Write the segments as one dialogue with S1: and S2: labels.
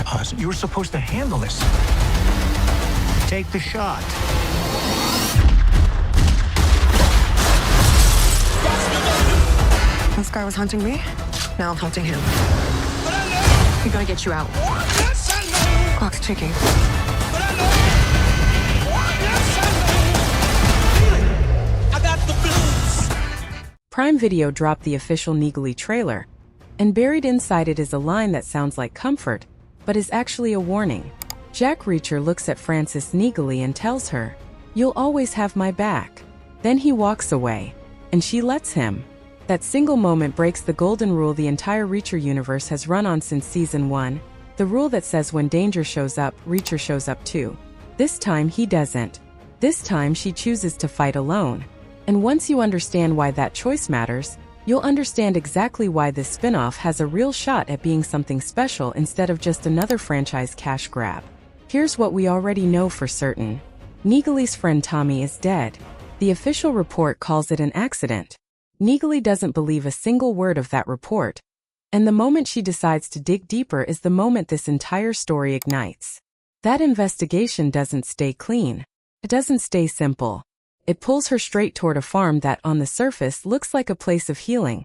S1: Pause. You were supposed to handle this. Take the shot.
S2: This guy was hunting me. Now I'm hunting him. We gotta get you out. Clock's ticking.
S3: Prime Video dropped the official Neagley trailer, and buried inside it is a line that sounds like comfort, but is actually a warning. Jack Reacher looks at Frances Neagley and tells her, "You'll always have my back." Then he walks away, and she lets him. That single moment breaks the golden rule the entire Reacher universe has run on since Season 1, the rule that says when danger shows up, Reacher shows up too. This time he doesn't. This time she chooses to fight alone. And once you understand why that choice matters, you'll understand exactly why this spin-off has a real shot at being something special instead of just another franchise cash grab. Here's what we already know for certain. Neagley's friend Tommy is dead. The official report calls it an accident. Neagley doesn't believe a single word of that report. And the moment she decides to dig deeper is the moment this entire story ignites. That investigation doesn't stay clean. It doesn't stay simple. It pulls her straight toward a farm that, on the surface, looks like a place of healing.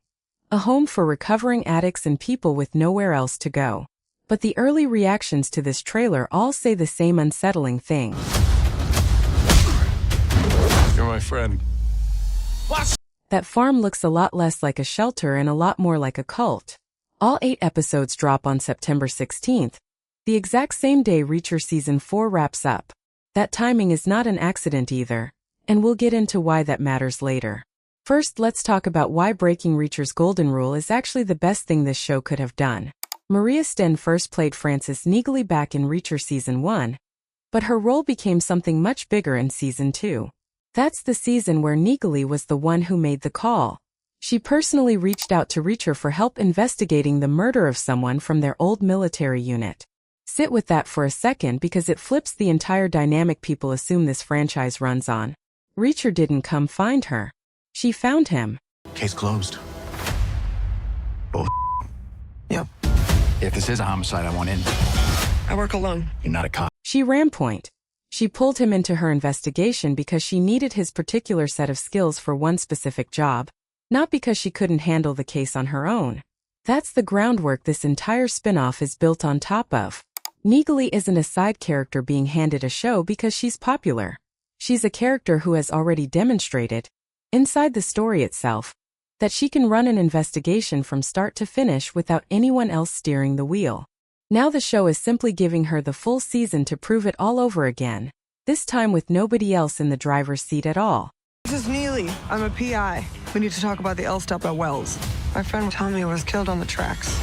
S3: A home for recovering addicts and people with nowhere else to go. But the early reactions to this trailer all say the same unsettling thing.
S1: You're my friend. What?
S3: That farm looks a lot less like a shelter and a lot more like a cult. All 8 episodes drop on September 16th, the exact same day Reacher Season 4 wraps up. That timing is not an accident either, and we'll get into why that matters later. First, let's talk about why breaking Reacher's golden rule is actually the best thing this show could have done. Maria Sten first played Frances Neagley back in Reacher Season 1, but her role became something much bigger in Season 2. That's the season where Neagley was the one who made the call. She personally reached out to Reacher for help investigating the murder of someone from their old military unit. Sit with that for a second because it flips the entire dynamic people assume this franchise runs on. Reacher didn't come find her. She found him.
S1: Case closed. Bull.
S2: Yep.
S1: If this is a homicide, I want in.
S2: I work alone.
S1: You're not a cop.
S3: She ran point. She pulled him into her investigation because she needed his particular set of skills for one specific job, not because she couldn't handle the case on her own. That's the groundwork this entire spin-off is built on top of. Neagley isn't a side character being handed a show because she's popular. She's a character who has already demonstrated, inside the story itself, that she can run an investigation from start to finish without anyone else steering the wheel. Now the show is simply giving her the full season to prove it all over again, this time with nobody else in the driver's seat at all.
S2: This is Neagley. I'm a PI. We need to talk about the L stop at Wells. My friend Tommy was killed on the tracks.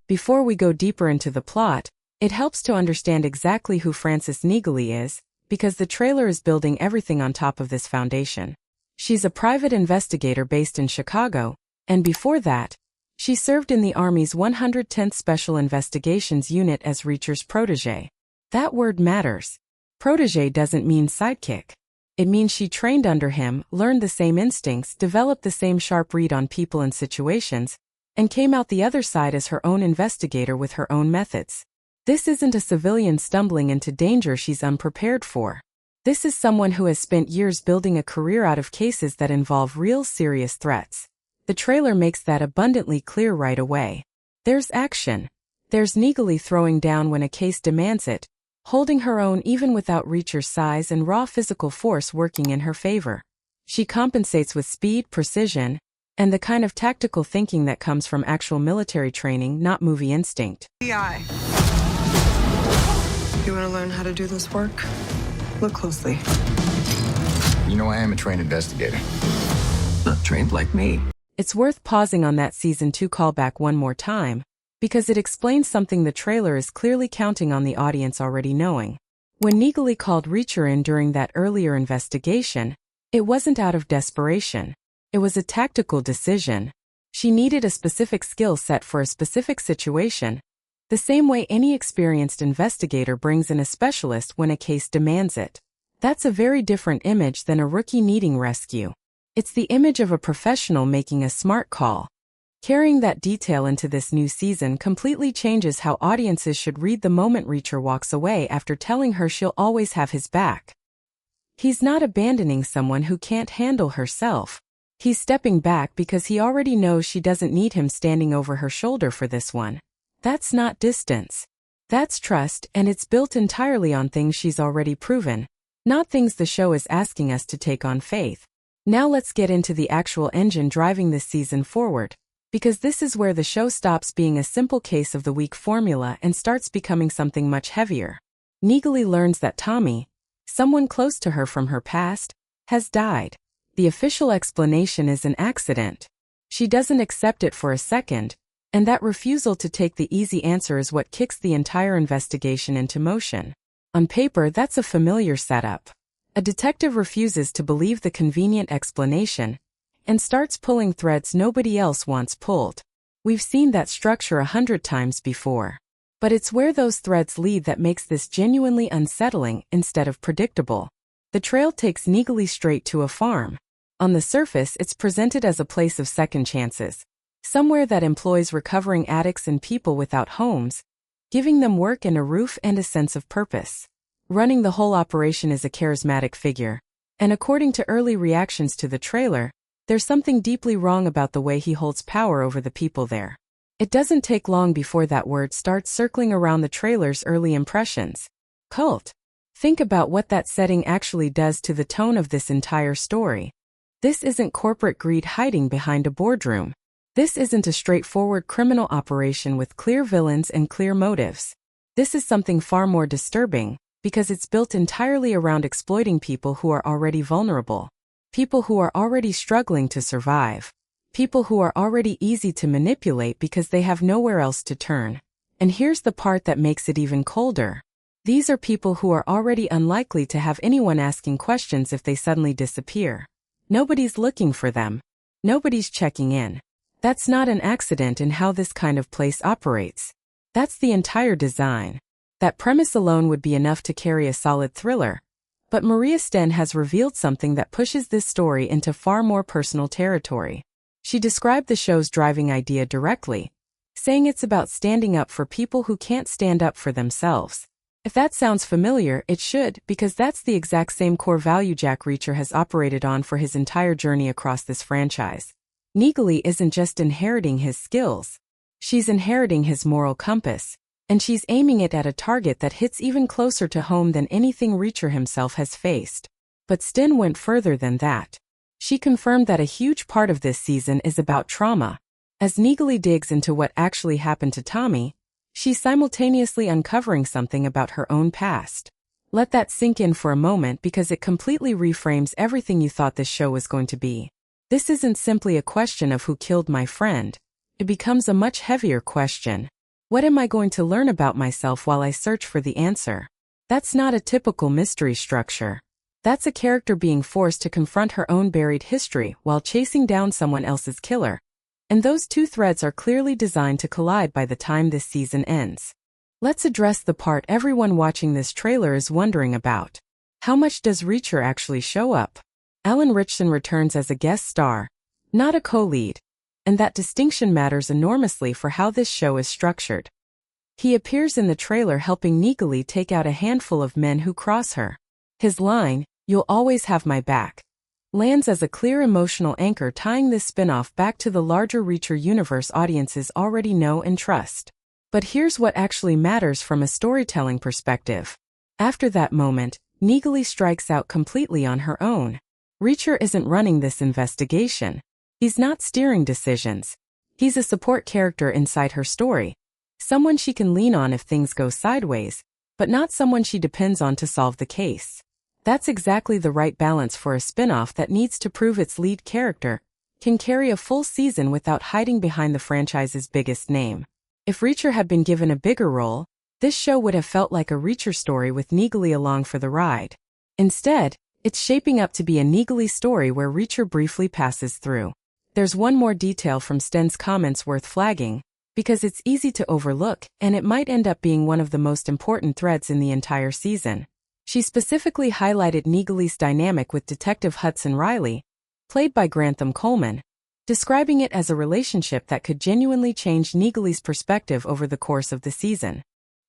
S3: Before we go deeper into the plot, it helps to understand exactly who Frances Neagley is, because the trailer is building everything on top of this foundation. She's a private investigator based in Chicago, and before that, she served in the Army's 110th Special Investigations Unit as Reacher's protégé. That word matters. Protégé doesn't mean sidekick. It means she trained under him, learned the same instincts, developed the same sharp read on people and situations, and came out the other side as her own investigator with her own methods. This isn't a civilian stumbling into danger she's unprepared for. This is someone who has spent years building a career out of cases that involve real serious threats. The trailer makes that abundantly clear right away. There's action. There's Neagley throwing down when a case demands it, holding her own even without Reacher's size and raw physical force working in her favor. She compensates with speed, precision, and the kind of tactical thinking that comes from actual military training, not movie instinct.
S2: PI. You want to learn how to do this work? Look closely.
S1: You know I am a trained investigator. Not trained like me.
S3: It's worth pausing on that Season 2 callback one more time, because it explains something the trailer is clearly counting on the audience already knowing. When Neagley called Reacher in during that earlier investigation, it wasn't out of desperation. It was a tactical decision. She needed a specific skill set for a specific situation, the same way any experienced investigator brings in a specialist when a case demands it. That's a very different image than a rookie needing rescue. It's the image of a professional making a smart call. Carrying that detail into this new season completely changes how audiences should read the moment Reacher walks away after telling her she'll always have his back. He's not abandoning someone who can't handle herself. He's stepping back because he already knows she doesn't need him standing over her shoulder for this one. That's not distance. That's trust, and it's built entirely on things she's already proven, not things the show is asking us to take on faith. Now let's get into the actual engine driving this season forward, because this is where the show stops being a simple case of the weak formula and starts becoming something much heavier. Neagley learns that Tommy, someone close to her from her past, has died. The official explanation is an accident. She doesn't accept it for a second, and that refusal to take the easy answer is what kicks the entire investigation into motion. On paper, that's a familiar setup. A detective refuses to believe the convenient explanation and starts pulling threads nobody else wants pulled. We've seen that structure 100 times before. But it's where those threads lead that makes this genuinely unsettling instead of predictable. The trail takes Neagley straight to a farm. On the surface, it's presented as a place of second chances, somewhere that employs recovering addicts and people without homes, giving them work and a roof and a sense of purpose. Running the whole operation is a charismatic figure, and according to early reactions to the trailer, there's something deeply wrong about the way he holds power over the people there. It doesn't take long before that word starts circling around the trailer's early impressions. Cult. Think about what that setting actually does to the tone of this entire story. This isn't corporate greed hiding behind a boardroom. This isn't a straightforward criminal operation with clear villains and clear motives. This is something far more disturbing, because it's built entirely around exploiting people who are already vulnerable. People who are already struggling to survive. People who are already easy to manipulate because they have nowhere else to turn. And here's the part that makes it even colder. These are people who are already unlikely to have anyone asking questions if they suddenly disappear. Nobody's looking for them. Nobody's checking in. That's not an accident in how this kind of place operates. That's the entire design. That premise alone would be enough to carry a solid thriller. But Maria Sten has revealed something that pushes this story into far more personal territory. She described the show's driving idea directly, saying it's about standing up for people who can't stand up for themselves. If that sounds familiar, it should, because that's the exact same core value Jack Reacher has operated on for his entire journey across this franchise. Neagley isn't just inheriting his skills. She's inheriting his moral compass, and she's aiming it at a target that hits even closer to home than anything Reacher himself has faced. But Sten went further than that. She confirmed that a huge part of this season is about trauma. As Neagley digs into what actually happened to Tommy, she's simultaneously uncovering something about her own past. Let that sink in for a moment because it completely reframes everything you thought this show was going to be. This isn't simply a question of who killed my friend. It becomes a much heavier question. What am I going to learn about myself while I search for the answer? That's not a typical mystery structure. That's a character being forced to confront her own buried history while chasing down someone else's killer. And those two threads are clearly designed to collide by the time this season ends. Let's address the part everyone watching this trailer is wondering about. How much does Reacher actually show up? Alan Ritchson returns as a guest star, not a co-lead, and that distinction matters enormously for how this show is structured. He appears in the trailer helping Neagley take out a handful of men who cross her. His line, "You'll always have my back," lands as a clear emotional anchor tying this spin-off back to the larger Reacher universe audiences already know and trust. But here's what actually matters from a storytelling perspective. After that moment, Neagley strikes out completely on her own. Reacher isn't running this investigation. He's not steering decisions. He's a support character inside her story. Someone she can lean on if things go sideways, but not someone she depends on to solve the case. That's exactly the right balance for a spin-off that needs to prove its lead character can carry a full season without hiding behind the franchise's biggest name. If Reacher had been given a bigger role, this show would have felt like a Reacher story with Neagley along for the ride. Instead, it's shaping up to be a Neagley story where Reacher briefly passes through. There's one more detail from Sten's comments worth flagging, because it's easy to overlook, and it might end up being one of the most important threads in the entire season. She specifically highlighted Neagley's dynamic with Detective Hudson Riley, played by Grantham Coleman. describing it as a relationship that could genuinely change Neagley's perspective over the course of the season.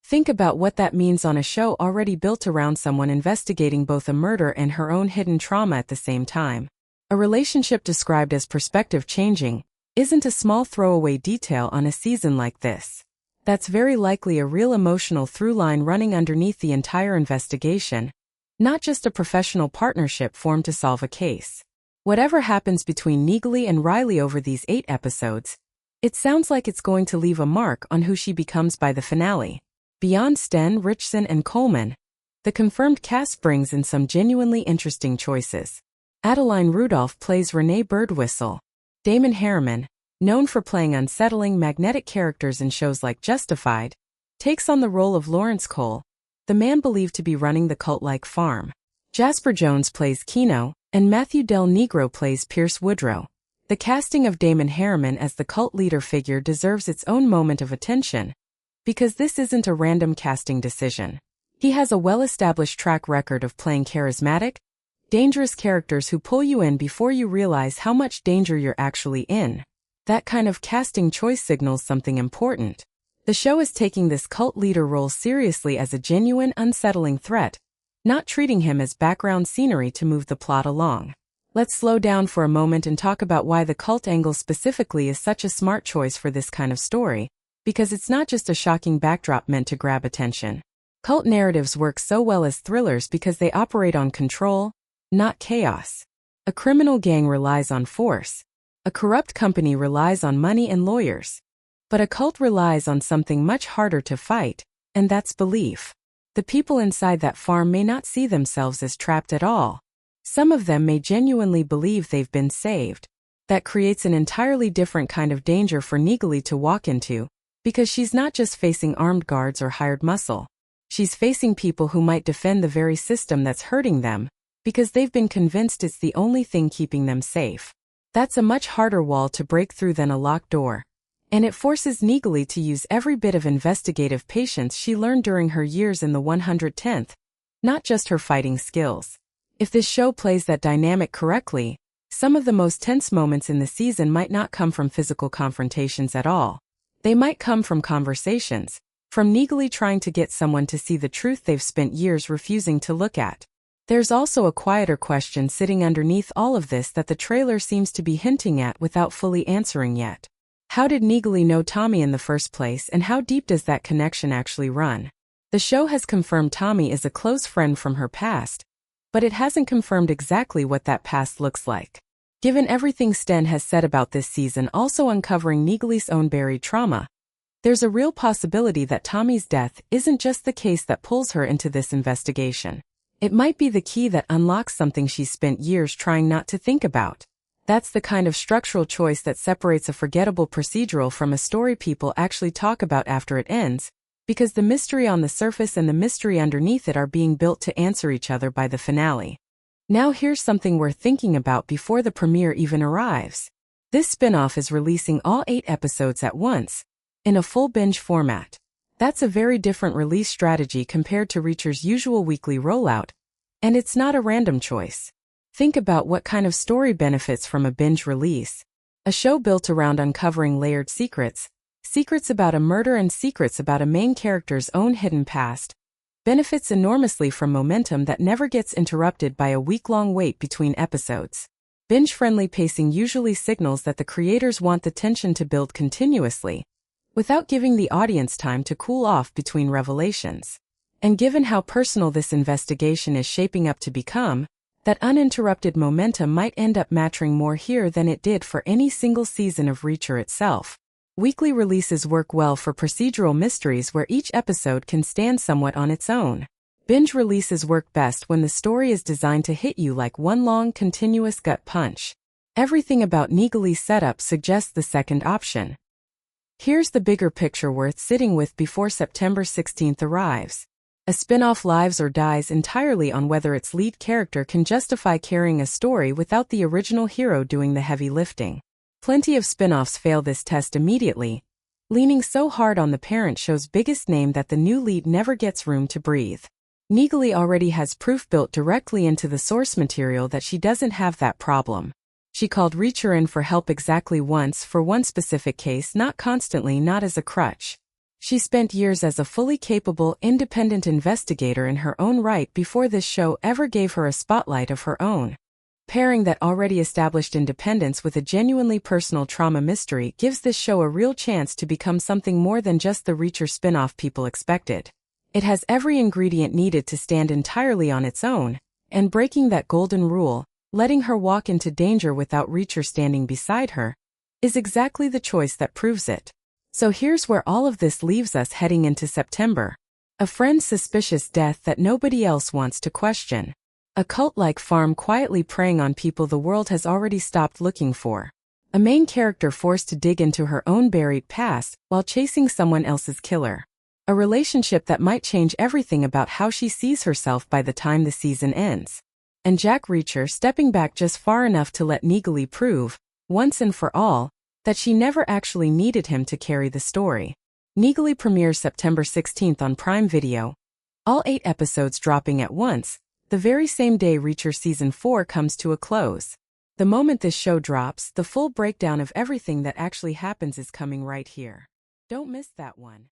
S3: Think about what that means on a show already built around someone investigating both a murder and her own hidden trauma at the same time. A relationship described as perspective-changing isn't a small throwaway detail on a season like this. That's very likely a real emotional through-line running underneath the entire investigation, not just a professional partnership formed to solve a case. Whatever happens between Neagley and Riley over these 8 episodes, it sounds like it's going to leave a mark on who she becomes by the finale. Beyond Sten, Richson, and Coleman, the confirmed cast brings in some genuinely interesting choices. Adeline Rudolph plays Renee Birdwhistle. Damon Herriman, known for playing unsettling, magnetic characters in shows like Justified, takes on the role of Lawrence Cole, the man believed to be running the cult-like farm. Jasper Jones plays Keno, and Matthew Del Negro plays Pierce Woodrow. The casting of Damon Herriman as the cult leader figure deserves its own moment of attention, because this isn't a random casting decision. He has a well-established track record of playing charismatic, dangerous characters who pull you in before you realize how much danger you're actually in. That kind of casting choice signals something important. The show is taking this cult leader role seriously as a genuine, unsettling threat, not treating him as background scenery to move the plot along. Let's slow down for a moment and talk about why the cult angle specifically is such a smart choice for this kind of story, because it's not just a shocking backdrop meant to grab attention. Cult narratives work so well as thrillers because they operate on control, not chaos. A criminal gang relies on force. A corrupt company relies on money and lawyers. But a cult relies on something much harder to fight, and that's belief. The people inside that farm may not see themselves as trapped at all. Some of them may genuinely believe they've been saved. That creates an entirely different kind of danger for Neagley to walk into, because she's not just facing armed guards or hired muscle. She's facing people who might defend the very system that's hurting them, because they've been convinced it's the only thing keeping them safe. That's a much harder wall to break through than a locked door. And it forces Neagley to use every bit of investigative patience she learned during her years in the 110th, not just her fighting skills. If this show plays that dynamic correctly, some of the most tense moments in the season might not come from physical confrontations at all. They might come from conversations, from Neagley trying to get someone to see the truth they've spent years refusing to look at. There's also a quieter question sitting underneath all of this that the trailer seems to be hinting at without fully answering yet. How did Neagley know Tommy in the first place, and how deep does that connection actually run? The show has confirmed Tommy is a close friend from her past, but it hasn't confirmed exactly what that past looks like. Given everything Sten has said about this season also uncovering Neagley's own buried trauma, there's a real possibility that Tommy's death isn't just the case that pulls her into this investigation. It might be the key that unlocks something she's spent years trying not to think about. That's the kind of structural choice that separates a forgettable procedural from a story people actually talk about after it ends, because the mystery on the surface and the mystery underneath it are being built to answer each other by the finale. Now here's something worth thinking about before the premiere even arrives. This spin-off is releasing all 8 episodes at once, in a full binge format. That's a very different release strategy compared to Reacher's usual weekly rollout, and it's not a random choice. Think about what kind of story benefits from a binge release. A show built around uncovering layered secrets, secrets about a murder and secrets about a main character's own hidden past, benefits enormously from momentum that never gets interrupted by a week-long wait between episodes. Binge-friendly pacing usually signals that the creators want the tension to build continuously, without giving the audience time to cool off between revelations. And given how personal this investigation is shaping up to become, that uninterrupted momentum might end up mattering more here than it did for any single season of Reacher itself. Weekly releases work well for procedural mysteries where each episode can stand somewhat on its own. Binge releases work best when the story is designed to hit you like one long, continuous gut punch. Everything about Neagley's setup suggests the second option. Here's the bigger picture worth sitting with before September 16th arrives. A spin-off lives or dies entirely on whether its lead character can justify carrying a story without the original hero doing the heavy lifting. Plenty of spin-offs fail this test immediately, leaning so hard on the parent show's biggest name that the new lead never gets room to breathe. Neagley already has proof built directly into the source material that she doesn't have that problem. She called Reacher in for help exactly once for one specific case, not constantly, not as a crutch. She spent years as a fully capable, independent investigator in her own right before this show ever gave her a spotlight of her own. Pairing that already established independence with a genuinely personal trauma mystery gives this show a real chance to become something more than just the Reacher spin-off people expected. It has every ingredient needed to stand entirely on its own, and breaking that golden rule, letting her walk into danger without Reacher standing beside her, is exactly the choice that proves it. So here's where all of this leaves us heading into September. A friend's suspicious death that nobody else wants to question. A cult-like farm quietly preying on people the world has already stopped looking for. A main character forced to dig into her own buried past while chasing someone else's killer. A relationship that might change everything about how she sees herself by the time the season ends. And Jack Reacher stepping back just far enough to let Neagley prove, once and for all, that she never actually needed him to carry the story. Neagley premieres September 16th on Prime Video. All 8 episodes dropping at once, the very same day Reacher Season 4 comes to a close. The moment this show drops, the full breakdown of everything that actually happens is coming right here. Don't miss that one.